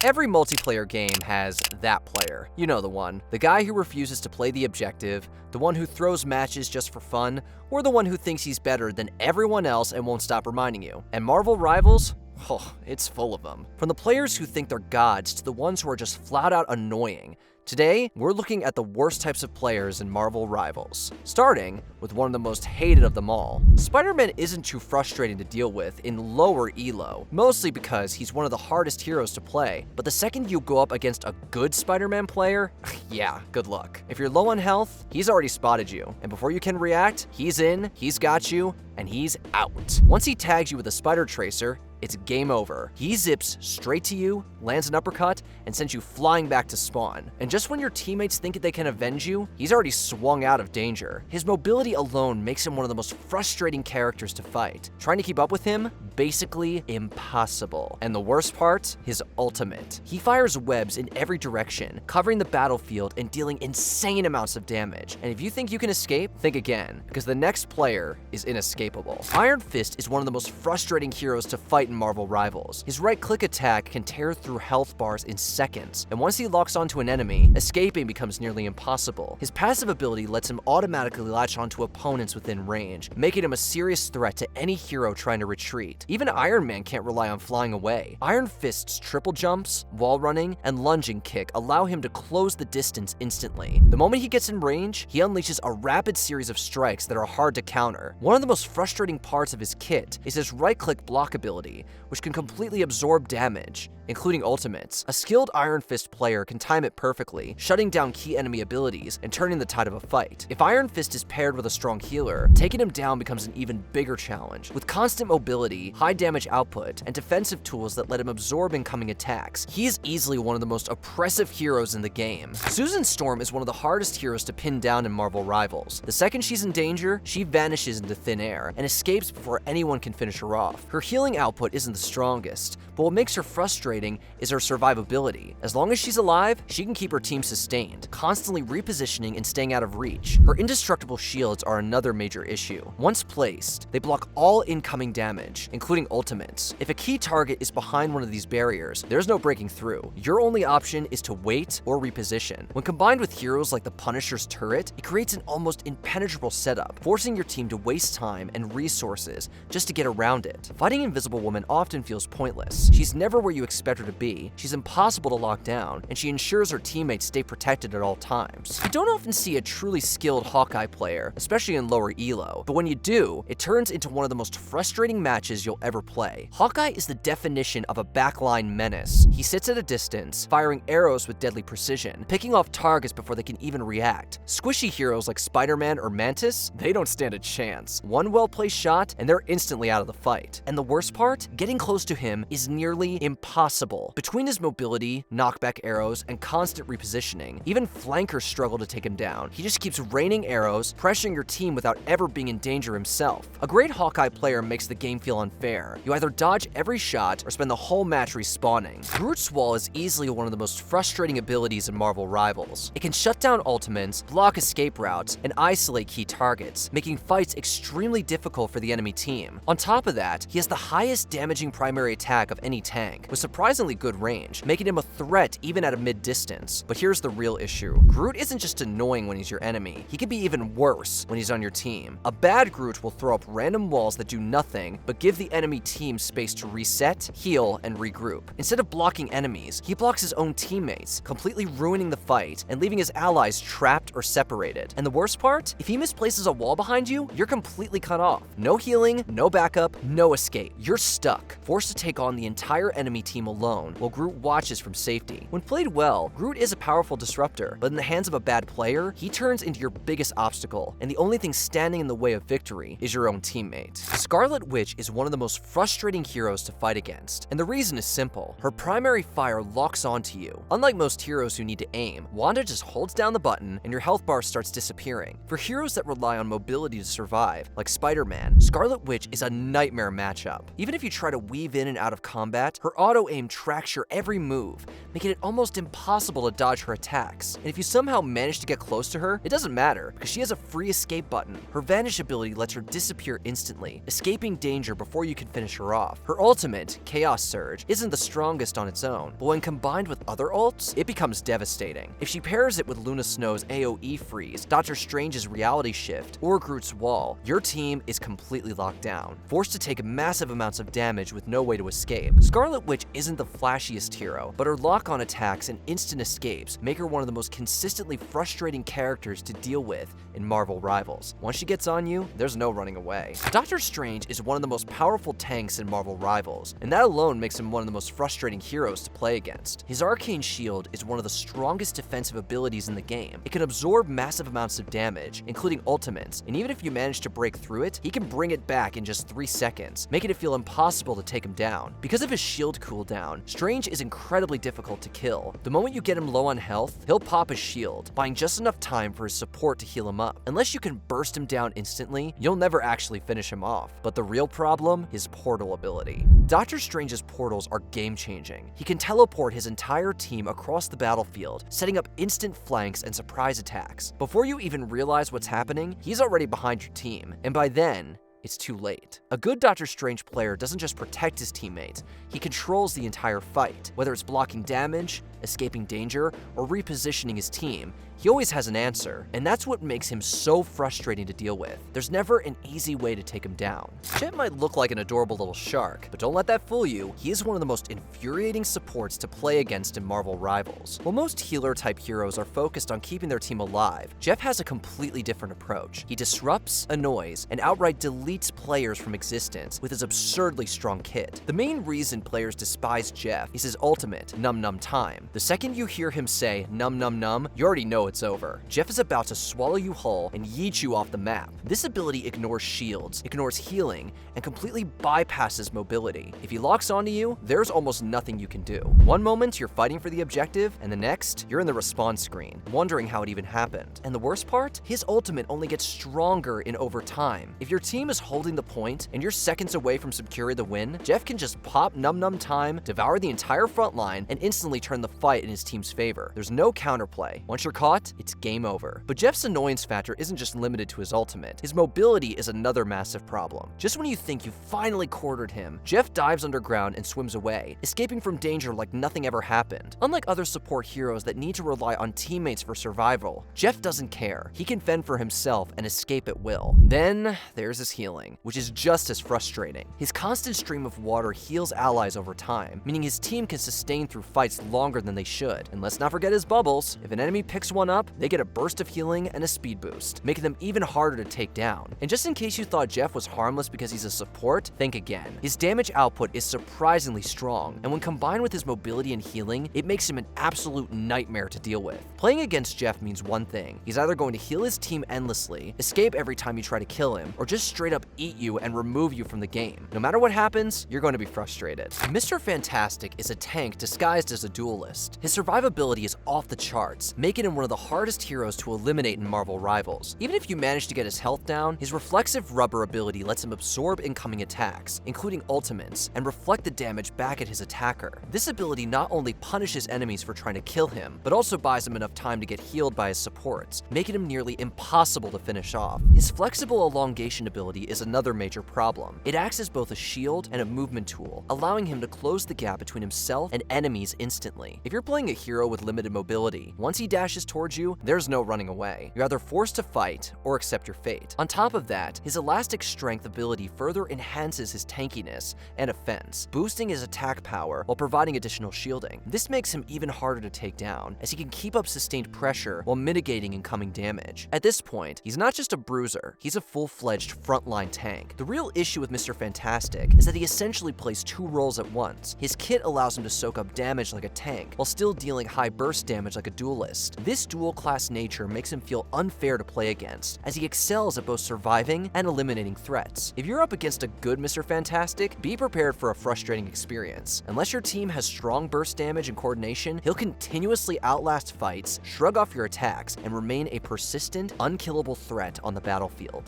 Every multiplayer game has that player. You know the one. The guy who refuses to play the objective, the one who throws matches just for fun, or the one who thinks he's better than everyone else and won't stop reminding you. And Marvel Rivals? Oh, it's full of them. From the players who think they're gods to the ones who are just flat out annoying. Today, we're looking at the worst types of players in Marvel Rivals, starting with one of the most hated of them all. Spider-Man isn't too frustrating to deal with in lower elo, mostly because he's one of the hardest heroes to play, but the second you go up against a good Spider-Man player, yeah, good luck. If you're low on health, he's already spotted you, and before you can react, he's in, he's got you, and he's out. Once he tags you with a spider tracer, it's game over. He zips straight to you, lands an uppercut, and sends you flying back to spawn. And just when your teammates think they can avenge you, he's already swung out of danger. His mobility alone makes him one of the most frustrating characters to fight. Trying to keep up with him, basically impossible. And the worst part, his ultimate. He fires webs in every direction, covering the battlefield and dealing insane amounts of damage. And if you think you can escape, think again, because the next player is inescapable. Iron Fist is one of the most frustrating heroes to fight in Marvel Rivals. His right-click attack can tear through health bars in seconds, and once he locks onto an enemy, escaping becomes nearly impossible. His passive ability lets him automatically latch onto opponents within range, making him a serious threat to any hero trying to retreat. Even Iron Man can't rely on flying away. Iron Fist's triple jumps, wall running, and lunging kick allow him to close the distance instantly. The moment he gets in range, he unleashes a rapid series of strikes that are hard to counter. One of the most frustrating parts of his kit is his right-click block ability, which can completely absorb damage, including ultimates. A skilled Iron Fist player can time it perfectly, shutting down key enemy abilities and turning the tide of a fight. If Iron Fist is paired with a strong healer, taking him down becomes an even bigger challenge. With constant mobility, high damage output, and defensive tools that let him absorb incoming attacks, he is easily one of the most oppressive heroes in the game. Susan Storm is one of the hardest heroes to pin down in Marvel Rivals. The second she's in danger, she vanishes into thin air and escapes before anyone can finish her off. Her healing output isn't the strongest, but what makes her frustrating is her survivability. As long as she's alive, she can keep her team sustained, constantly repositioning and staying out of reach. Her indestructible shields are another major issue. Once placed, they block all incoming damage, including ultimates. If a key target is behind one of these barriers, there's no breaking through. Your only option is to wait or reposition. When combined with heroes like the Punisher's turret, it creates an almost impenetrable setup, forcing your team to waste time and resources just to get around it. Fighting Invisible Woman often feels pointless. She's never where you expect her to be, she's impossible to lock down, and she ensures her teammates stay protected at all times. You don't often see a truly skilled Hawkeye player, especially in lower elo, but when you do, it turns into one of the most frustrating matches you'll ever play. Hawkeye is the definition of a backline menace. He sits at a distance, firing arrows with deadly precision, picking off targets before they can even react. Squishy heroes like Spider-Man or Mantis, they don't stand a chance. One well-placed shot, and they're instantly out of the fight. And the worst part? Getting close to him is nearly impossible. Between his mobility, knockback arrows, and constant repositioning, even flankers struggle to take him down. He just keeps raining arrows, pressuring your team without ever being in danger himself. A great Hawkeye player makes the game feel unfair. You either dodge every shot or spend the whole match respawning. Groot's Wall is easily one of the most frustrating abilities in Marvel Rivals. It can shut down ultimates, block escape routes, and isolate key targets, making fights extremely difficult for the enemy team. On top of that, he has the highest damaging primary attack of any tank, with surprisingly good range, making him a threat even at a mid-distance. But here's the real issue. Groot isn't just annoying when he's your enemy, he can be even worse when he's on your team. A bad Groot will throw up random walls that do nothing but give the enemy team space to reset, heal, and regroup. Instead of blocking enemies, he blocks his own teammates, completely ruining the fight and leaving his allies trapped or separated. And the worst part? If he misplaces a wall behind you, you're completely cut off. No healing, no backup, no escape. You're stuck, forced to take on the entire enemy team alone while Groot watches from safety. When played well, Groot is a powerful disruptor, but in the hands of a bad player, he turns into your biggest obstacle, and the only thing standing in the way of victory is your own teammate. Scarlet Witch is one of the most frustrating heroes to fight against, and the reason is simple. Her primary fire locks onto you. Unlike most heroes who need to aim, Wanda just holds down the button and your health bar starts disappearing. For heroes that rely on mobility to survive, like Spider-Man, Scarlet Witch is a nightmare matchup. Even if you try to weave in and out of combat, her auto-aim traps fracture every move, making it almost impossible to dodge her attacks. And if you somehow manage to get close to her, it doesn't matter, because she has a free escape button. Her vanish ability lets her disappear instantly, escaping danger before you can finish her off. Her ultimate, Chaos Surge, isn't the strongest on its own, but when combined with other ults, it becomes devastating. If she pairs it with Luna Snow's AoE freeze, Doctor Strange's reality shift, or Groot's wall, your team is completely locked down, forced to take massive amounts of damage with no way to escape. Scarlet Witch isn't the flashiest hero, but her lock-on attacks and instant escapes make her one of the most consistently frustrating characters to deal with in Marvel Rivals. Once she gets on you, there's no running away. Doctor Strange is one of the most powerful tanks in Marvel Rivals, and that alone makes him one of the most frustrating heroes to play against. His Arcane Shield is one of the strongest defensive abilities in the game. It can absorb massive amounts of damage, including ultimates, and even if you manage to break through it, he can bring it back in just 3 seconds, making it feel impossible to take him down. Because of his shield cooldown, Strange is incredibly difficult to kill. The moment you get him low on health, he'll pop his shield, buying just enough time for his support to heal him up. Unless you can burst him down instantly, you'll never actually finish him off. But the real problem, his portal ability. Doctor Strange's portals are game-changing. He can teleport his entire team across the battlefield, setting up instant flanks and surprise attacks. Before you even realize what's happening, he's already behind your team, and by then, it's too late. A good Doctor Strange player doesn't just protect his teammates, he controls the entire fight. Whether it's blocking damage, escaping danger, or repositioning his team, he always has an answer, and that's what makes him so frustrating to deal with. There's never an easy way to take him down. Jet might look like an adorable little shark, but don't let that fool you. He is one of the most infuriating supports to play against in Marvel Rivals. While most healer-type heroes are focused on keeping their team alive, Jeff has a completely different approach. He disrupts, annoys, and outright deletes players from existence with his absurdly strong kit. The main reason players despise Jeff is his ultimate, Num Num Time. The second you hear him say num num num, you already know it's over. Jeff is about to swallow you whole and yeet you off the map. This ability ignores shields, ignores healing, and completely bypasses mobility. If he locks onto you, there's almost nothing you can do. One moment you're fighting for the objective, and the next, you're in the respawn screen, wondering how it even happened. And the worst part? His ultimate only gets stronger in over time. If your team is holding the point, and you're seconds away from securing the win, Jeff can just pop Num Num Time, devour the entire front line, and instantly turn the fight in his team's favor. There's no counterplay. Once you're caught, it's game over. But Jeff's annoyance factor isn't just limited to his ultimate. His mobility is another massive problem. Just when you think you finally cornered him, Jeff dives underground and swims away, escaping from danger like nothing ever happened. Unlike other support heroes that need to rely on teammates for survival, Jeff doesn't care. He can fend for himself and escape at will. Then there's his healing, which is just as frustrating. His constant stream of water heals allies over time, meaning his team can sustain through fights longer than they should. And let's not forget his bubbles. If an enemy picks one up, they get a burst of healing and a speed boost, making them even harder to take down. And just in case you thought Jeff was harmless because he's a support, think again. His damage output is surprisingly strong, and when combined with his mobility and healing, it makes him an absolute nightmare to deal with. Playing against Jeff means one thing. He's either going to heal his team endlessly, escape every time you try to kill him, or just straight up eat you and remove you from the game. No matter what happens, you're going to be frustrated. Mr. Fantastic is a tank disguised as a duelist. His survivability is off the charts, making him one of the hardest heroes to eliminate in Marvel Rivals. Even if you manage to get his health down, his reflexive rubber ability lets him absorb incoming attacks, including ultimates, and reflect the damage back at his attacker. This ability not only punishes enemies for trying to kill him, but also buys him enough time to get healed by his supports, making him nearly impossible to finish off. His flexible elongation ability is another major problem. It acts as both a shield and a movement tool, allowing him to close the gap between himself and enemies instantly. If you're playing a hero with limited mobility, once he dashes towards you, there's no running away. You're either forced to fight or accept your fate. On top of that, his elastic strength ability further enhances his tankiness and offense, boosting his attack power while providing additional shielding. This makes him even harder to take down, as he can keep up sustained pressure while mitigating incoming damage. At this point, he's not just a bruiser, he's a full-fledged frontline tank. The real issue with Mr. Fantastic is that he essentially plays two roles at once. His kit allows him to soak up damage like a tank, while still dealing high burst damage like a duelist. This dual-class nature makes him feel unfair to play against, as he excels at both surviving and eliminating threats. If you're up against a good Mr. Fantastic, be prepared for a frustrating experience. Unless your team has strong burst damage and coordination, he'll continuously outlast fights, shrug off your attacks, and remain a persistent, unkillable threat on the battlefield.